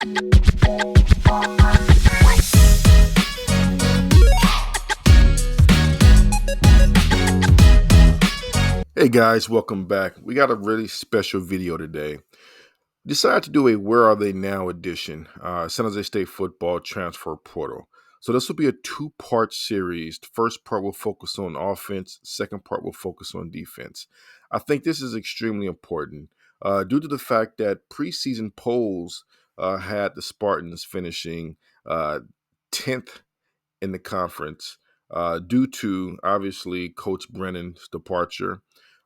Hey guys, welcome back. We got a really special video today. Decided to do a Where Are They Now edition, San Jose State football transfer portal. So this will be a two-part series. The first part will focus on offense. Second part will focus on defense. I think this is extremely important due to the fact that preseason polls had the Spartans finishing 10th in the conference due to obviously Coach Brennan's departure,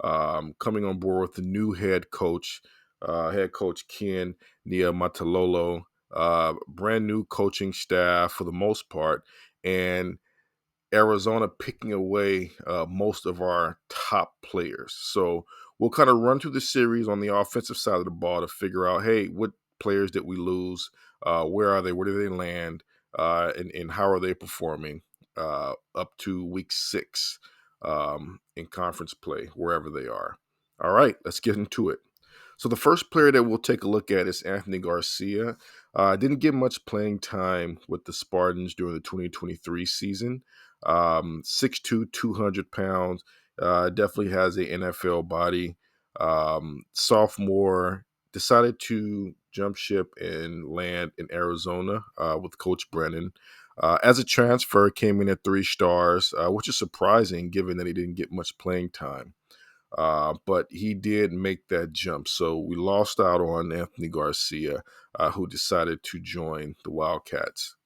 coming on board with the new head coach Ken Niumatalolo, brand new coaching staff for the most part, and Arizona picking away most of our top players. So we'll kind of run through the series on the offensive side of the ball to figure out, hey, what players did we lose? Where are they? Where do they land? And how are they performing up to week 6 in conference play, wherever they are? All right, let's get into it. So the first player that we'll take a look at is Anthony Garcia. Didn't get much playing time with the Spartans during the 2023 season. 6'2", 200 pounds, definitely has a NFL body. Sophomore, decided to jump ship and land in Arizona with Coach Brennan. As a transfer, came in at 3 stars, which is surprising given that he didn't get much playing time. But he did make that jump. So we lost out on Anthony Garcia, who decided to join the Wildcats.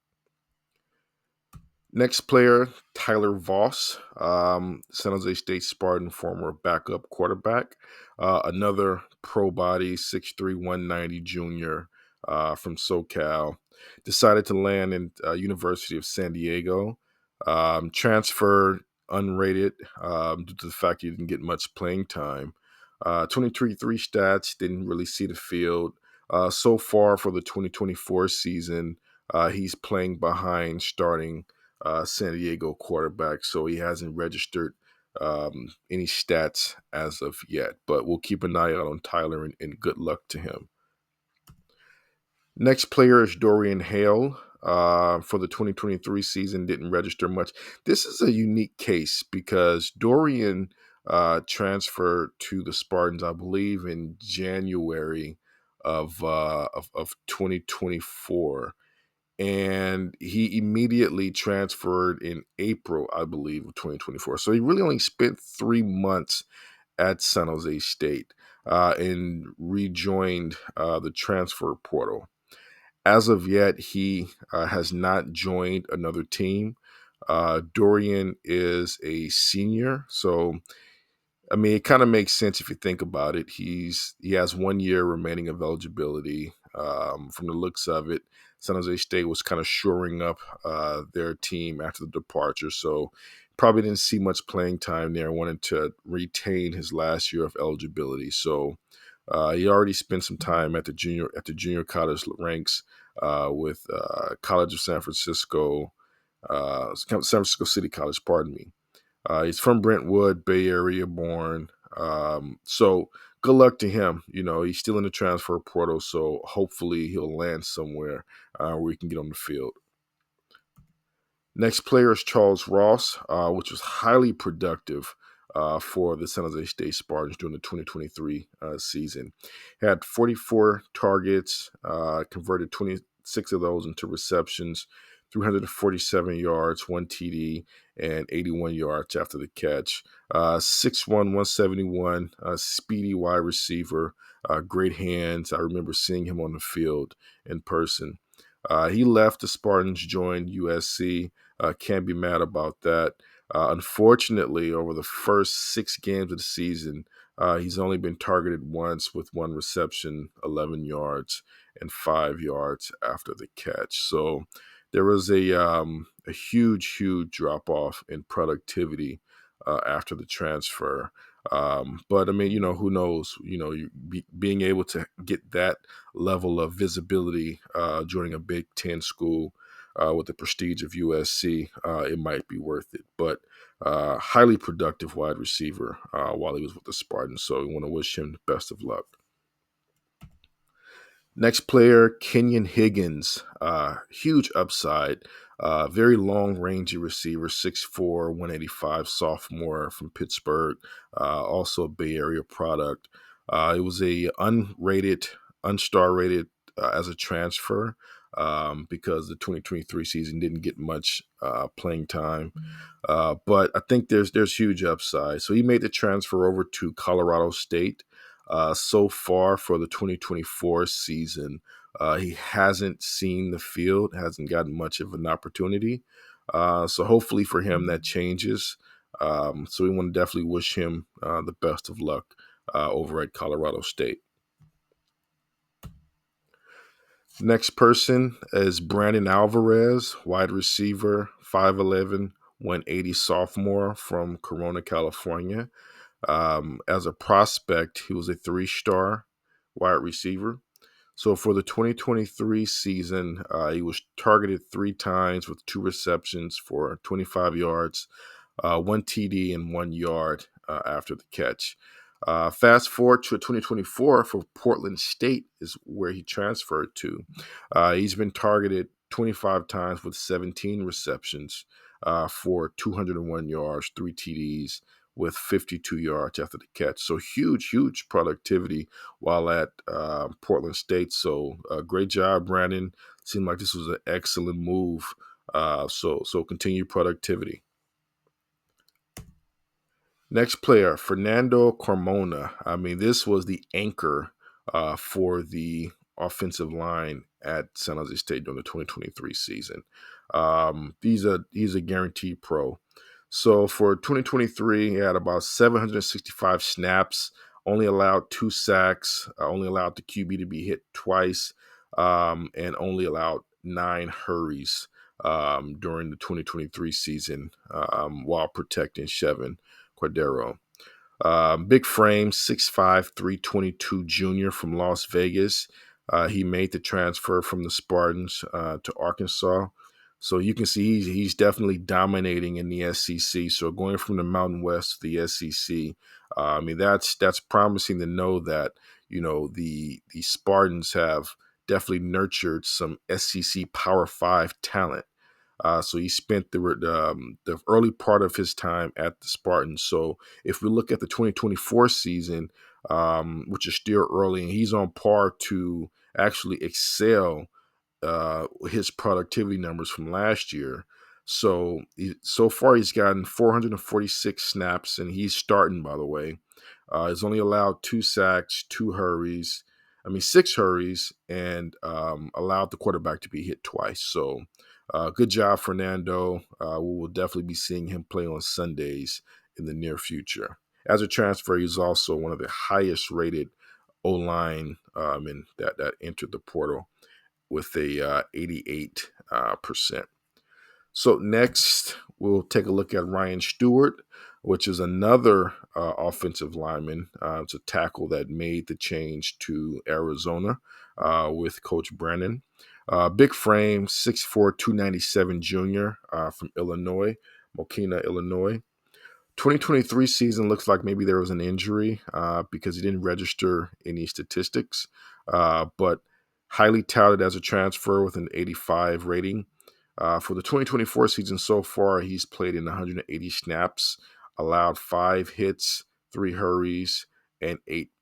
Next player, Tyler Voss, San Jose State Spartan former backup quarterback. Another pro body, 6'3", 190 junior from SoCal. Decided to land in University of San Diego. Transferred unrated due to the fact he didn't get much playing time. 23 3 stats, didn't really see the field. So far for the 2024 season, he's playing behind starting San Diego quarterback, so he hasn't registered any stats as of yet. But we'll keep an eye out on Tyler, and good luck to him. Next player is Dorian Hale. For the 2023 season, didn't register much. This is a unique case because Dorian transferred to the Spartans, I believe, in January of 2024. And he immediately transferred in April, I believe, of 2024. So he really only spent 3 months at San Jose State and rejoined the transfer portal. As of yet, he has not joined another team. Dorian is a senior, so I mean, it kind of makes sense if you think about it. He has 1 year remaining of eligibility. From the looks of it, San Jose State was kind of shoring up their team after the departure, so probably didn't see much playing time there. Wanted to retain his last year of eligibility, so he already spent some time at the junior college ranks with College of San Francisco, San Francisco City College. Pardon me. He's from Brentwood, Bay Area born. So good luck to him. You know, he's still in the transfer portal, so hopefully he'll land somewhere where he can get on the field. Next player is Charles Ross, which was highly productive for the San Jose State Spartans during the 2023 season. Had 44 targets, converted 26 of those into receptions, 347 yards, 1 TD, and 81 yards after the catch. 6'1", 171, speedy wide receiver, great hands. I remember seeing him on the field in person. He left the Spartans, joined USC. Can't be mad about that. Unfortunately, over the first 6 games of the season, he's only been targeted once with 1 reception, 11 yards, and 5 yards after the catch. So there was a huge drop off in productivity after the transfer. But I mean, who knows? Being able to get that level of visibility joining a Big Ten school with the prestige of USC, it might be worth it. But highly productive wide receiver while he was with the Spartans. So we want to wish him the best of luck. Next player, Kenyon Higgins, huge upside, very long rangy receiver, 6'4", 185, sophomore from Pittsburgh, also a Bay Area product. It was a unrated, unstar rated as a transfer because the 2023 season didn't get much playing time. But I think there's huge upside. So he made the transfer over to Colorado State. So far for the 2024 season, he hasn't seen the field, hasn't gotten much of an opportunity. So hopefully for him that changes. So we want to definitely wish him the best of luck over at Colorado State. Next person is Brandon Alvarez, wide receiver, 5'11", 180 sophomore from Corona, California. As a prospect, he was a 3-star wide receiver. So for the 2023 season, he was targeted 3 times with 2 receptions for 25 yards, 1 TD, and 1 yard after the catch. Fast forward to 2024 for Portland State is where he transferred to. He's been targeted 25 times with 17 receptions for 201 yards, 3 TDs, with 52 yards after the catch. So huge productivity while at Portland State. So great job, Brandon. Seemed like this was an excellent move. So continued productivity. Next player, Fernando Carmona. I mean, this was the anchor for the offensive line at San Jose State during the 2023 season. He's a guaranteed pro. So for 2023, he had about 765 snaps, only allowed 2 sacks, only allowed the QB to be hit twice, and only allowed 9 hurries during the 2023 season while protecting Chevin Cordero. Big frame, 6'5", 322 junior from Las Vegas. He made the transfer from the Spartans to Arkansas. So you can see he's definitely dominating in the SEC. So going from the Mountain West to the SEC, I mean that's promising to know that the Spartans have definitely nurtured some SEC Power 5 talent. So he spent the early part of his time at the Spartans. So if we look at the 2024 season, which is still early, and he's on par to actually excel his productivity numbers from last year. So far he's gotten 446 snaps, and he's starting, by the way. He's only allowed 2 sacks, 6 hurries, and allowed the quarterback to be hit twice. So good job, Fernando. We will definitely be seeing him play on Sundays in the near future. As a transfer, he's also one of the highest rated O-line that entered the portal with a 88%. So next, we'll take a look at Ryan Stewart, which is another offensive lineman. It's a tackle that made the change to Arizona with Coach Brennan. Big frame, 6'4", 297 junior from Illinois, Mokina, Illinois. 2023 season looks like maybe there was an injury because he didn't register any statistics, but highly touted as a transfer with an 85 rating. For the 2024 season so far, he's played in 180 snaps, allowed 5 hits, 3 hurries, and 8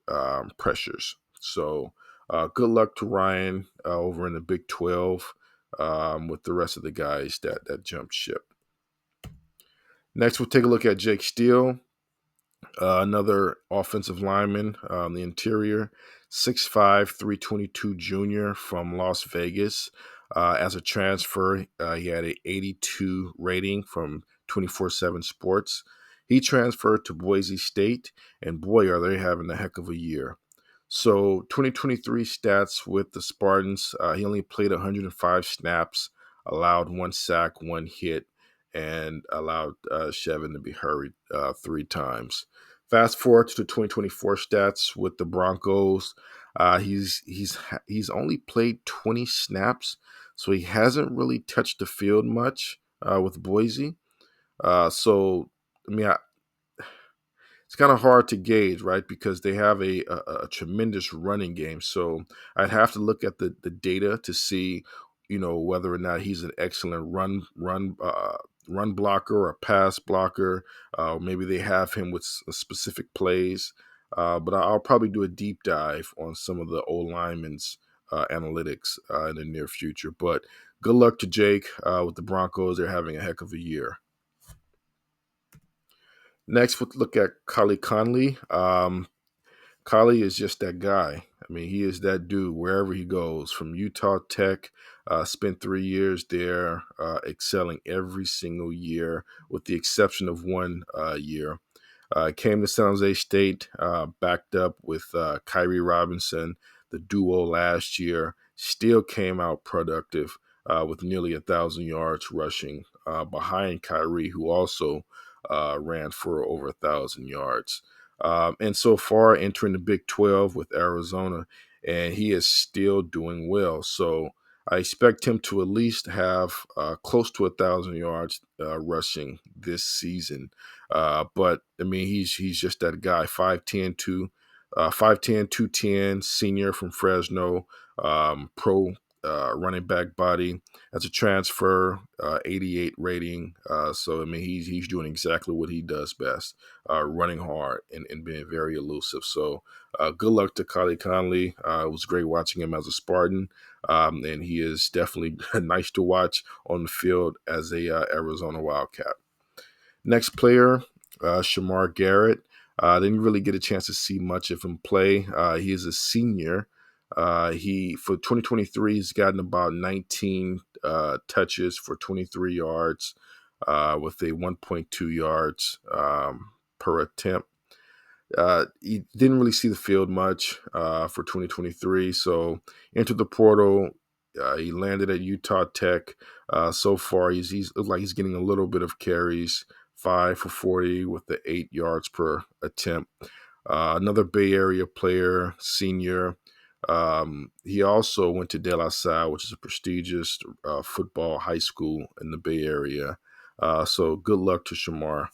pressures. So good luck to Ryan over in the Big 12 with the rest of the guys that jumped ship. Next, we'll take a look at Jake Steele, another offensive lineman on the interior, 6'5", 322 junior from Las Vegas. As a transfer, he had an 82 rating from 24/7 Sports. He transferred to Boise State, and boy, are they having a heck of a year. So 2023 stats with the Spartans, he only played 105 snaps, allowed 1 sack, 1 hit, and allowed Chevin to be hurried 3 times. Fast forward to the 2024 stats with the Broncos. He's only played 20 snaps, so he hasn't really touched the field much with Boise. So I mean, it's kind of hard to gauge, right? Because they have a tremendous running game. So I'd have to look at the data to see, whether or not he's an excellent run blocker or pass blocker. Maybe they have him with specific plays. But I'll probably do a deep dive on some of the old linemen's analytics in the near future. But good luck to Jake with the Broncos. They're having a heck of a year. Next, we'll look at Kali Conley. Kali is just that guy. I mean, he is that dude wherever he goes. From Utah Tech, spent 3 years there, excelling every single year, with the exception of one year. Came to San Jose State, backed up with Kyrie Robinson, the duo last year. Still came out productive with nearly 1,000 yards rushing behind Kyrie, who also ran for over 1,000 yards. And so far, entering the Big 12 with Arizona, and he is still doing well. So I expect him to at least have close to 1,000 yards rushing this season. But I mean, he's just that guy. 5'10", 210, senior from Fresno, pro running back body. As a transfer, 88 rating. So I mean, he's doing exactly what he does best, running hard and being very elusive. So good luck to Kali Conley. It was great watching him as a Spartan, and he is definitely nice to watch on the field as a Arizona Wildcat. Next player, Shamar Garrett. Didn't really get a chance to see much of him play. He is a senior. He for 2023 he's gotten about 19 touches for 23 yards, with a 1.2 yards per attempt. He didn't really see the field much for 2023, so entered the portal. He landed at Utah Tech. So far, he's looked like he's getting a little bit of carries, 5 for 40 with the 8 yards per attempt. Another Bay Area player, senior. He also went to De La Salle, which is a prestigious football high school in the Bay Area. So good luck to Shamar.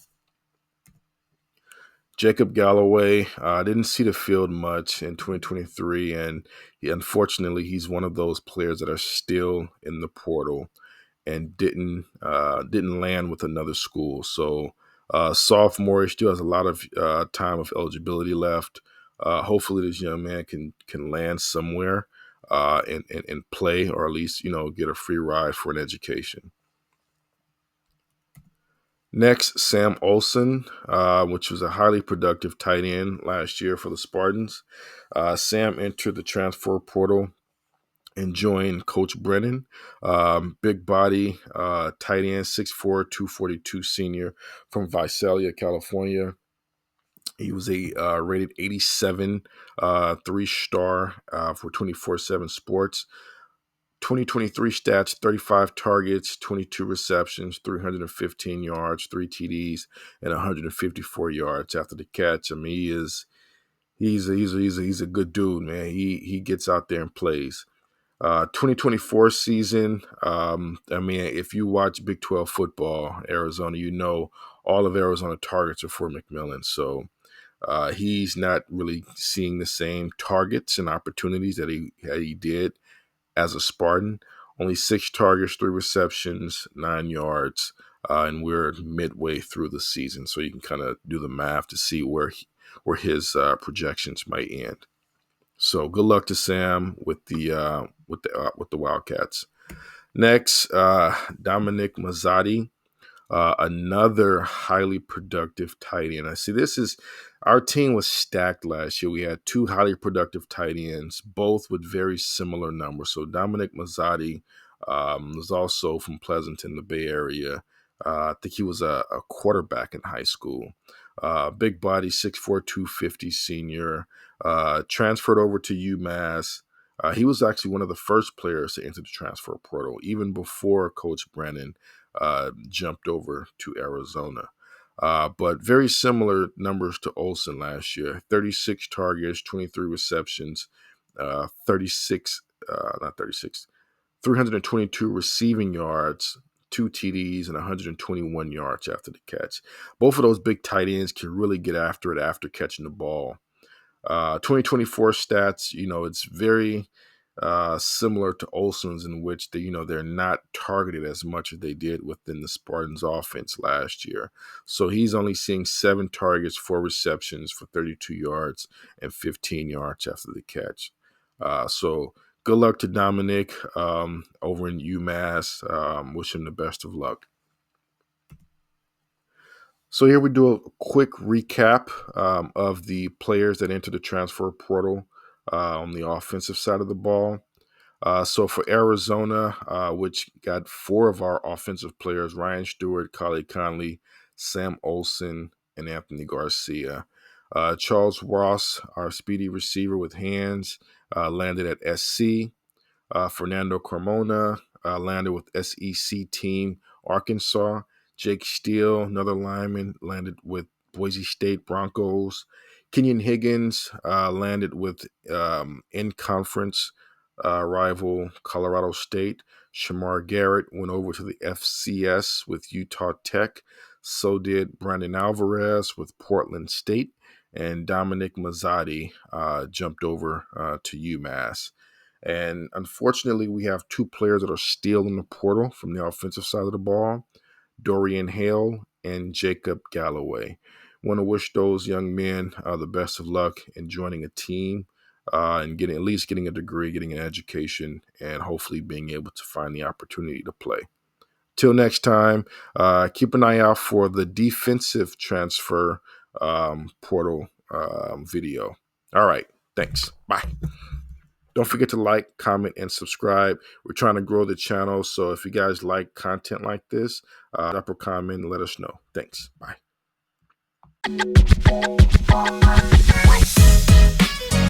Jacob Galloway, didn't see the field much in 2023, and unfortunately, he's one of those players that are still in the portal and didn't land with another school. So sophomore, he still has a lot of time of eligibility left. Hopefully, this young man can land somewhere and play, or at least get a free ride for an education. Next, Sam Olson, which was a highly productive tight end last year for the Spartans. Sam entered the transfer portal and joined Coach Brennan. Big body, tight end, 6'4", 242 senior from Visalia, California. He was a rated 87, 3-star for 24/7 Sports. 2023 stats: 35 targets, 22 receptions, 315 yards, 3 TDs, and 154 yards after the catch. I mean, he's a good dude, man. He gets out there and plays. 2024 season. I mean, if you watch Big 12 football, Arizona, all of Arizona targets are for McMillan. So he's not really seeing the same targets and opportunities that he did as a Spartan. Only 6 targets, 3 receptions, 9 yards, and we're midway through the season, so you can kind of do the math to see where his projections might end. So good luck to Sam with the Wildcats. Next, Dominic Mazzotti. Another highly productive tight end. I see our team was stacked last year. We had 2 highly productive tight ends, both with very similar numbers. So Dominic Mazzotti was also from Pleasanton, the Bay Area. I think he was a quarterback in high school. Big body, 6'4", 250 senior. Transferred over to UMass. He was actually one of the first players to enter the transfer portal, even before Coach Brennan jumped over to Arizona. But very similar numbers to Olson last year: 36 targets, 23 receptions, 36, not 36, 322 receiving yards, 2 TDs, and 121 yards after the catch. Both of those big tight ends can really get after it after catching the ball. 2024 stats, it's very similar to Olsen's, in which they're not targeted as much as they did within the Spartans offense last year. So he's only seeing 7 targets, 4 receptions for 32 yards and 15 yards after the catch. So good luck to Dominic over in UMass. Wish him the best of luck. So here we do a quick recap of the players that entered the transfer portal on the offensive side of the ball. So for Arizona, which got 4 of our offensive players, Ryan Stewart, Khalil Conley, Sam Olsen, and Anthony Garcia. Charles Ross, our speedy receiver with hands, landed at SC. Fernando Carmona landed with SEC team Arkansas. Jake Steele, another lineman, landed with Boise State Broncos. Kenyon Higgins landed with in-conference rival Colorado State. Shamar Garrett went over to the FCS with Utah Tech. So did Brandon Alvarez with Portland State. And Dominic Mazzotti jumped over to UMass. And unfortunately, we have 2 players that are still in the portal from the offensive side of the ball, Dorian Hale and Jacob Galloway. Want to wish those young men the best of luck in joining a team and getting a degree, getting an education, and hopefully being able to find the opportunity to play. Till next time, keep an eye out for the defensive transfer portal video. All right. Thanks. Bye. Don't forget to like, comment, and subscribe. We're trying to grow the channel, so if you guys like content like this, drop a comment and let us know. Thanks. Bye.